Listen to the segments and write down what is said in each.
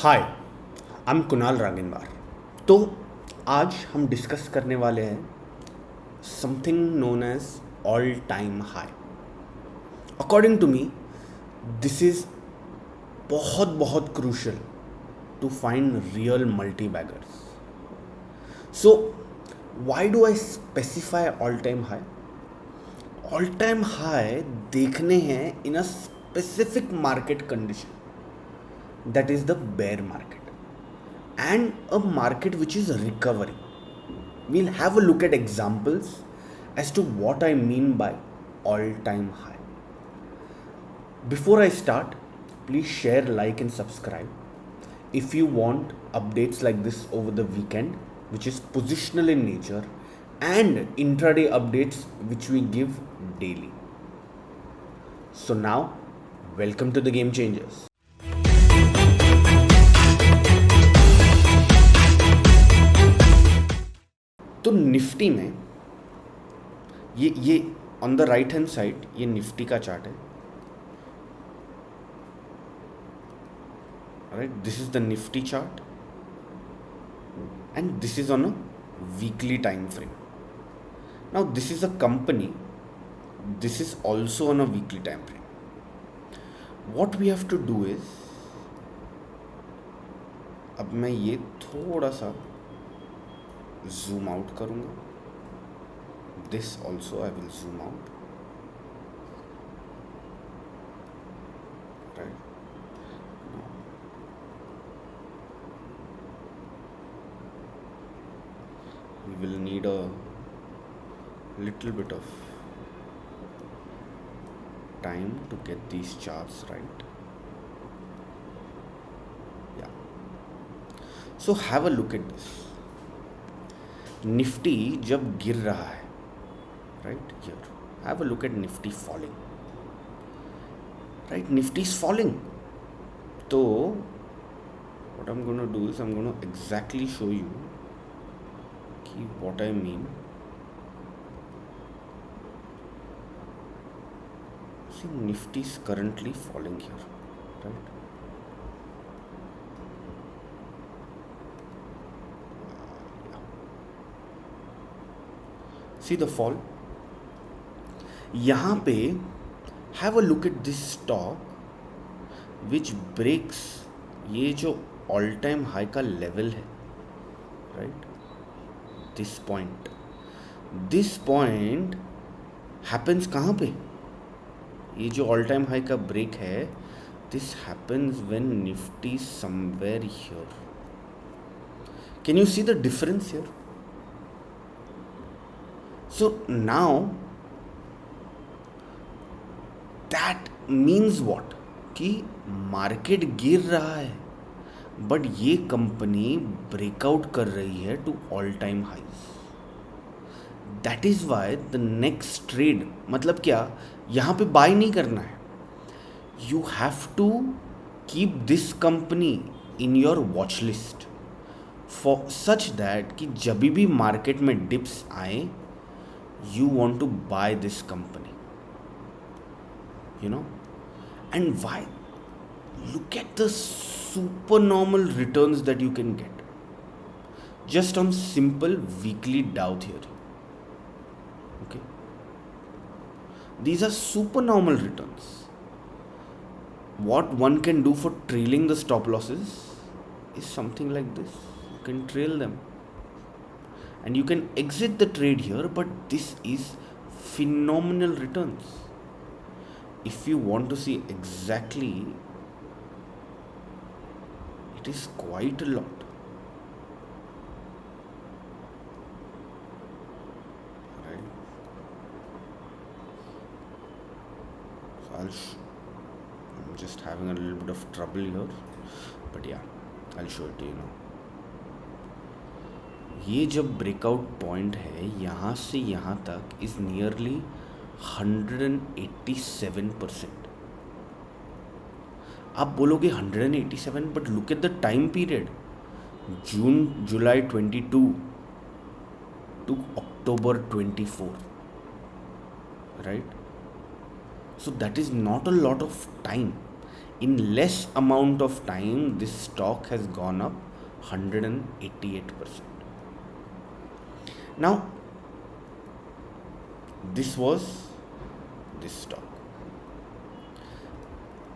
Hi, I am Kunal रागिनवार। तो आज हम डिस्कस करने वाले हैं something known as all time high. According to me this is बहुत बहुत crucial to find real multibaggers. So why do I specify all time high? All time high देखने हैं in a specific market condition, that is the bear market and a market which is recovering. We'll have a look at examples as to what I mean by all time high. Before I start, please share, like, and subscribe. If you want updates like this over the weekend, which is positional in nature, and intraday updates which we give daily. So, now, welcome to the Game Changers. तो Nifty में ये on the right hand side ये Nifty का chart है, right? This is the Nifty chart and this is on a weekly time frame. Now this is a company, this is also on a weekly time frame. What we have to do is, अब मैं ये थोड़ा सा zoom out करूंगा. This also I will zoom out, right? We will need a little bit of time to get these charts right. Yeah. So have a look at this. Nifty जब गिर रहा है, right here. Have a look at Nifty falling. Right, Nifty is falling. So what I'm going to do is I'm going to exactly show you what I mean. See, Nifty is currently falling here, right? Yeah. See the fall. यहाँ पे have a look at this stock which breaks ये जो all time high का level है, right? This point happens कहाँ पे? ये जो ऑल टाइम हाई का ब्रेक है, this happens when Nifty somewhere here. Can you see the difference here? So now that means what, कि मार्केट गिर रहा है बट ये कंपनी ब्रेकआउट कर रही है to all time highs. That is why the next trade, मतलब क्या, यहाँ पे बाय नहीं करना है. You have to keep this company in your watch list for such that कि जब भी मार्केट में डिप्स आए, you want to buy this company, you know. And why? Look at the supernormal returns that you can get just on simple weekly Dow theory. Okay, these are supernormal returns. What one can do for trailing the stop losses is something like this. You can trail them and you can exit the trade here, but this is phenomenal returns. If you want to see exactly, it is quite a lot. Right? So I'm just having a little bit of trouble here, but yeah, I'll show it to you now. ये जब breakout point है, यहाँ से यहाँ तक is nearly 187%. आप बोलोगे 187, but look at the time period, July 22 to October 24, right? So that is not a lot of time. In less amount of time, this stock has gone up 188%. Now, this was this stock,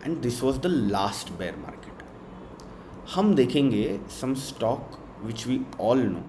and this was the last bear market. हम देखेंगे some stock which we all know